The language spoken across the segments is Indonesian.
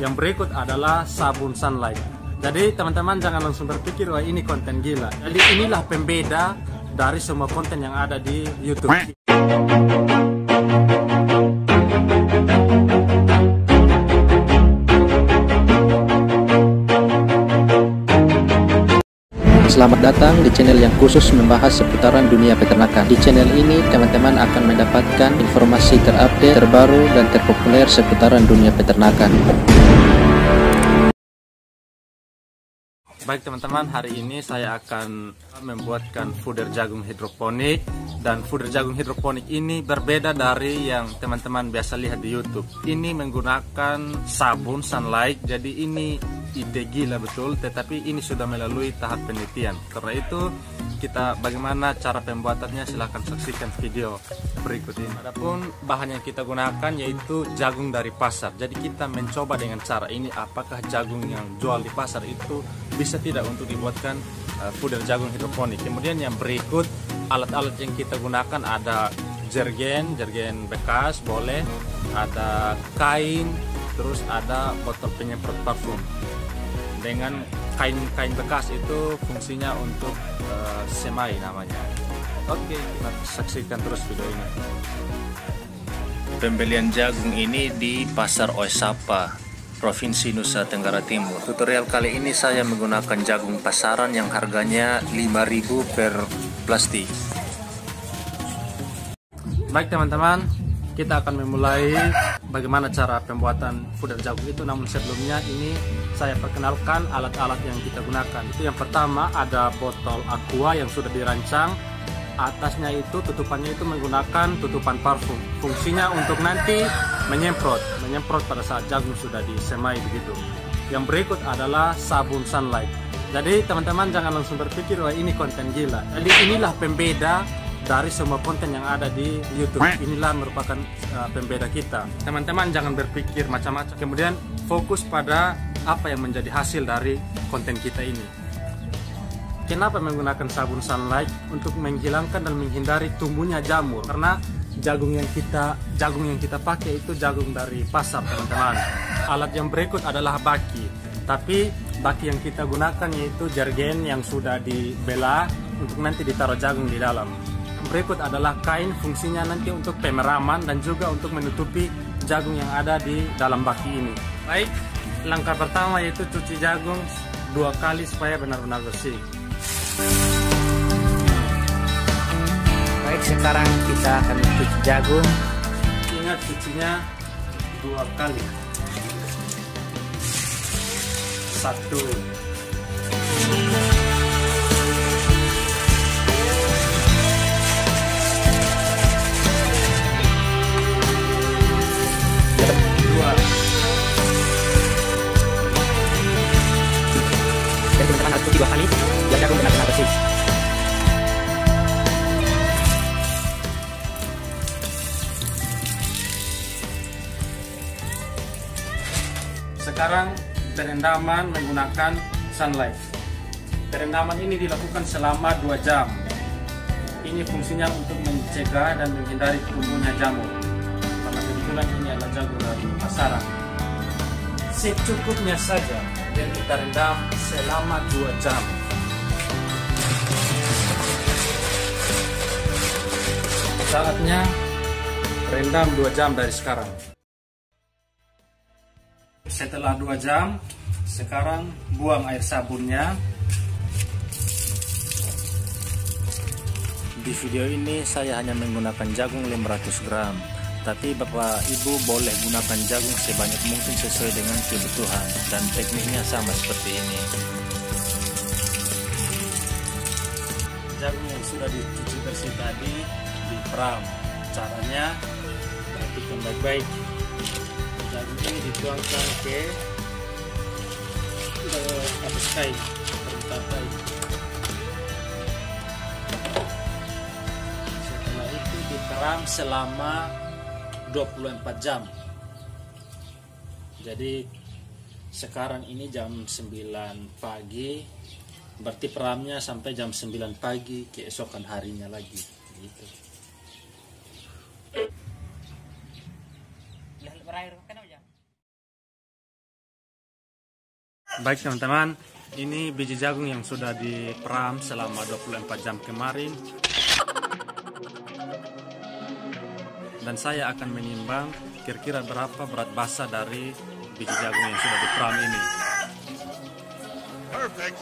Yang berikut adalah sabun Sunlight. Jadi teman-teman jangan langsung berpikir wah ini konten gila. Jadi inilah pembeda dari semua konten yang ada di YouTube. Selamat datang di channel yang khusus membahas seputaran dunia peternakan. Di channel ini, teman-teman akan mendapatkan informasi terupdate, terbaru, dan terpopuler seputaran dunia peternakan. Baik teman-teman, hari ini saya akan membuatkan fooder jagung hidroponik. Dan fooder jagung hidroponik ini berbeda dari yang teman-teman biasa lihat di YouTube. Ini menggunakan sabun Sunlight, jadi ini ide gila betul, tetapi ini sudah melalui tahap penelitian. Karena itu kita bagaimana cara pembuatannya, silahkan saksikan video berikut ini. Adapun bahan yang kita gunakan yaitu jagung dari pasar. Jadi kita mencoba dengan cara ini apakah jagung yang jual di pasar itu bisa tidak untuk dibuatkan fooder jagung hidroponik. Kemudian yang berikut alat-alat yang kita gunakan ada jergen bekas boleh, ada kain, terus ada botol penyemprot parfum. Dengan kain bekas itu fungsinya untuk semai namanya. Oke, kita saksikan terus video ini. Pembelian jagung ini di Pasar Oesapa, Provinsi Nusa Tenggara Timur. Tutorial kali ini saya menggunakan jagung pasaran yang harganya 5.000 per plastik. Baik teman-teman, kita akan memulai bagaimana cara pembuatan fooder jagung itu. Namun sebelumnya ini saya perkenalkan alat-alat yang kita gunakan. Itu yang pertama ada botol aqua yang sudah dirancang. Atasnya itu tutupannya itu menggunakan tutupan parfum. Fungsinya untuk nanti menyemprot pada saat jagung sudah disemai begitu. Yang berikut adalah sabun Sunlight. Jadi teman-teman jangan langsung berpikir wah ini konten gila. Jadi inilah pembeda dari semua konten yang ada di YouTube. Inilah merupakan pembeda kita. Teman-teman jangan berpikir macam-macam. Kemudian fokus pada apa yang menjadi hasil dari konten kita ini. Kenapa menggunakan sabun Sunlight? Untuk menghilangkan dan menghindari tumbuhnya jamur. Karena jagung yang kita pakai itu jagung dari pasar, teman-teman. Alat yang berikut adalah baki. Tapi baki yang kita gunakan yaitu jergen yang sudah dibelah untuk nanti ditaruh jagung di dalam. Berikut adalah kain, fungsinya nanti untuk pemeraman dan juga untuk menutupi jagung yang ada di dalam baki ini. Baik, langkah pertama yaitu cuci jagung 2 kali supaya benar-benar bersih. Baik, sekarang kita akan mencuci jagung. Ingat cucinya 2 kali. 1. Dan teman-teman harus cuci 2 kali biar jagung benar-benar bersih. Sekarang perendaman menggunakan Sunlight. Perendaman ini dilakukan selama 2 jam. Ini fungsinya untuk mencegah dan menghindari tumbuhnya jamur. Karena kebetulan ini adalah jagung dari pasaran. Secukupnya saja dan kita rendam selama 2 jam. Saatnya rendam 2 jam dari sekarang. Setelah 2 jam, sekarang buang air sabunnya. Di video ini saya hanya menggunakan jagung 500 gram. Tapi Bapak Ibu boleh gunakan jagung sebanyak mungkin sesuai dengan kebutuhan. Dan tekniknya sama seperti ini. Jagung yang sudah dicuci bersih tadi diperam. Caranya perhatikan baik-baik. Jagung ini dituangkan ke atas kain, permukaan kain. Setelah itu diperam selama 24 jam. Jadi sekarang ini jam 9 pagi, berarti peramnya sampai jam 9 pagi keesokan harinya lagi gitu. Baik teman-teman, ini biji jagung yang sudah diperam selama 24 jam kemarin. Dan saya akan menimbang kira-kira berapa berat basa dari biji jagung yang sudah diperam ini. Perfect.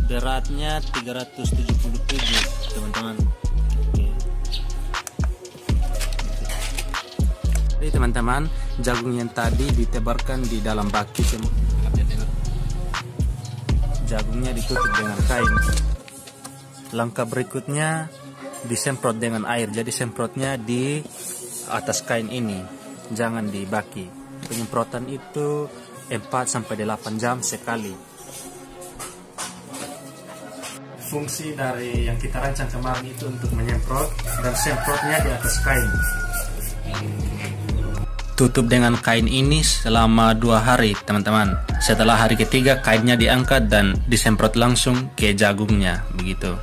Beratnya 377 teman-teman. Jadi teman-teman, jagung yang tadi ditebarkan di dalam baki, jagungnya ditutup dengan kain. Langkah berikutnya disemprot dengan air. Jadi semprotnya di atas kain ini, jangan di baki. Penyemprotan itu 4-8 jam sekali. Fungsi dari yang kita rancang kemarin itu untuk menyemprot, dan semprotnya di atas kain. Tutup dengan kain ini selama 2 hari teman-teman. Setelah hari ketiga kainnya diangkat dan disemprot langsung ke jagungnya, begitu.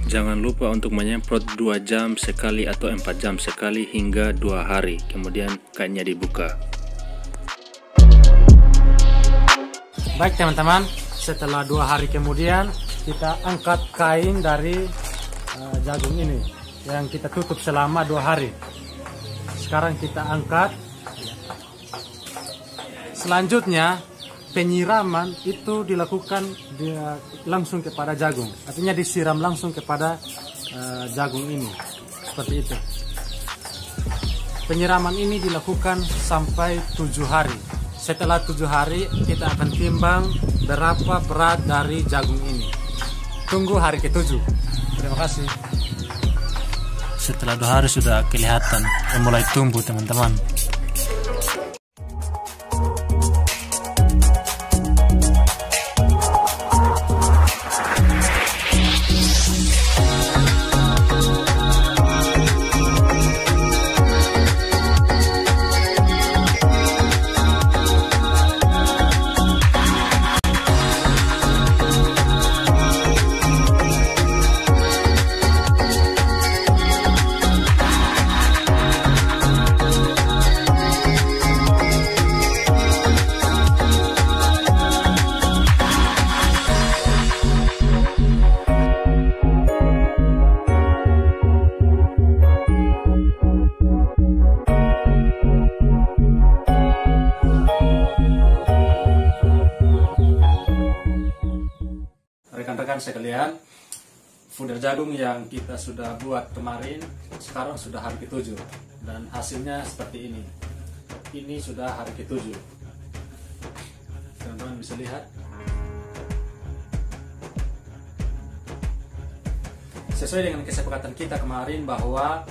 Jangan lupa untuk menyemprot 2 jam sekali atau 4 jam sekali hingga 2 hari. Kemudian kainnya dibuka. Baik teman-teman, setelah 2 hari kemudian kita angkat kain dari jagung ini yang kita tutup selama 2 hari. Sekarang kita angkat. Selanjutnya penyiraman itu dilakukan langsung kepada jagung. Artinya disiram langsung kepada jagung ini. Seperti itu. Penyiraman ini dilakukan sampai 7 hari. Setelah 7 hari kita akan timbang berapa berat dari jagung ini. Tunggu hari ke-7. Terima kasih. Setelah 2 hari sudah kelihatan mulai tumbuh teman-teman. Rekan-rekan sekalian, fooder jagung yang kita sudah buat kemarin sekarang sudah hari ke-7 dan hasilnya seperti ini. Ini sudah hari ke-7. Teman-teman bisa lihat. Sesuai dengan kesepakatan kita kemarin bahwa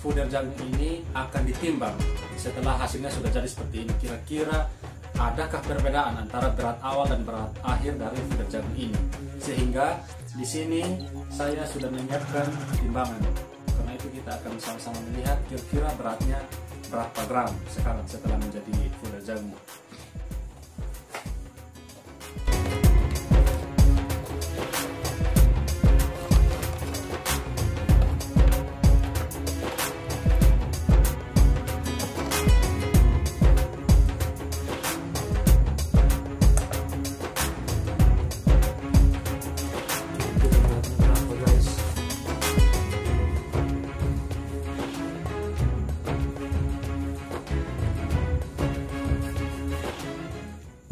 fooder jagung ini akan ditimbang setelah hasilnya sudah jadi seperti ini. Kira-kira adakah perbedaan antara berat awal dan berat akhir dari fooder jagung ini? Sehingga di sini saya sudah menyiapkan timbangan. Karena itu kita akan sama-sama melihat kira-kira beratnya berapa gram sekarang setelah menjadi fooder jagung.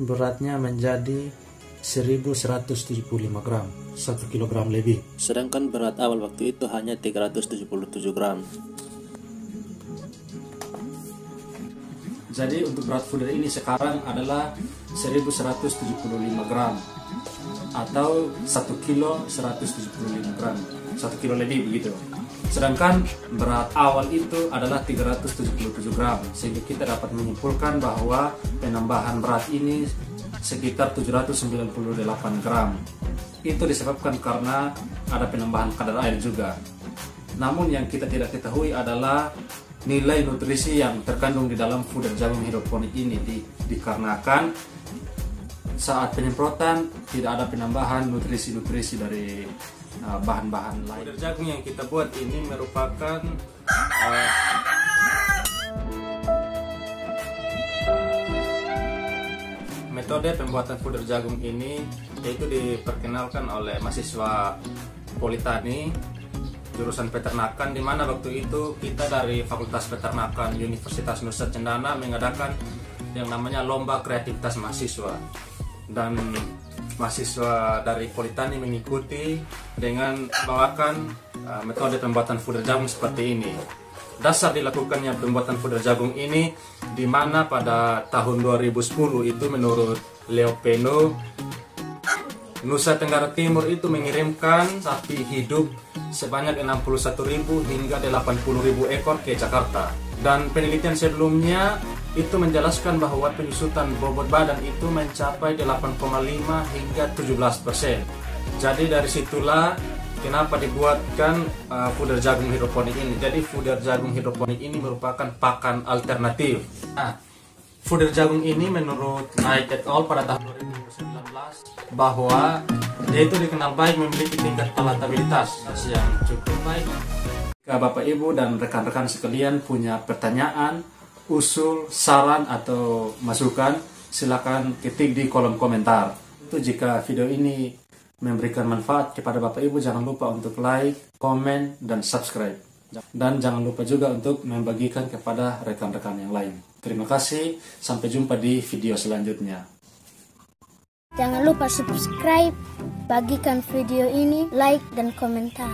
Beratnya menjadi 1175 gram, 1 kilogram lebih. Sedangkan berat awal waktu itu hanya 377 gram. Jadi untuk berat fooder ini sekarang adalah 1175 gram atau 1 kilo 175 gram, 1 kilo lebih begitu. Sedangkan berat awal itu adalah 377 gram, sehingga kita dapat menyimpulkan bahwa penambahan berat ini sekitar 798 gram. Itu disebabkan karena ada penambahan kadar air juga. Namun yang kita tidak ketahui adalah nilai nutrisi yang terkandung di dalam fooder jagung hidroponik ini, dikarenakan saat penyemprotan tidak ada penambahan nutrisi-nutrisi dari bahan-bahan lain. Puder jagung yang kita buat ini merupakan metode pembuatan puder jagung ini, yaitu diperkenalkan oleh mahasiswa Politeknik jurusan peternakan, di mana waktu itu kita dari Fakultas Peternakan Universitas Nusa Cendana mengadakan yang namanya lomba kreativitas mahasiswa, dan mahasiswa dari Politeknik mengikuti dengan membawakan metode pembuatan puder jagung seperti ini. Dasar dilakukannya pembuatan puder jagung ini di mana pada tahun 2010 itu menurut Leo Peno, Nusa Tenggara Timur itu mengirimkan sapi hidup sebanyak 61.000 hingga 80.000 ekor ke Jakarta. Dan penelitian sebelumnya itu menjelaskan bahwa penyusutan bobot badan itu mencapai 8,5 hingga 17%. Jadi dari situlah kenapa dibuatkan puder jagung hidroponik ini. Jadi puder jagung hidroponik ini merupakan pakan alternatif. Nah, puder jagung ini menurut Knight et al. Pada tahun 2019 bahwa yaitu dikenal baik, memiliki tingkat palatabilitas yang cukup baik. Jika Bapak Ibu dan rekan-rekan sekalian punya pertanyaan, usul, saran atau masukan, silakan ketik di kolom komentar. Itu jika video ini memberikan manfaat kepada Bapak Ibu, jangan lupa untuk like, komen, dan subscribe. Dan jangan lupa juga untuk membagikan kepada rekan-rekan yang lain. Terima kasih, sampai jumpa di video selanjutnya. Jangan lupa subscribe, bagikan video ini, like, dan komentar.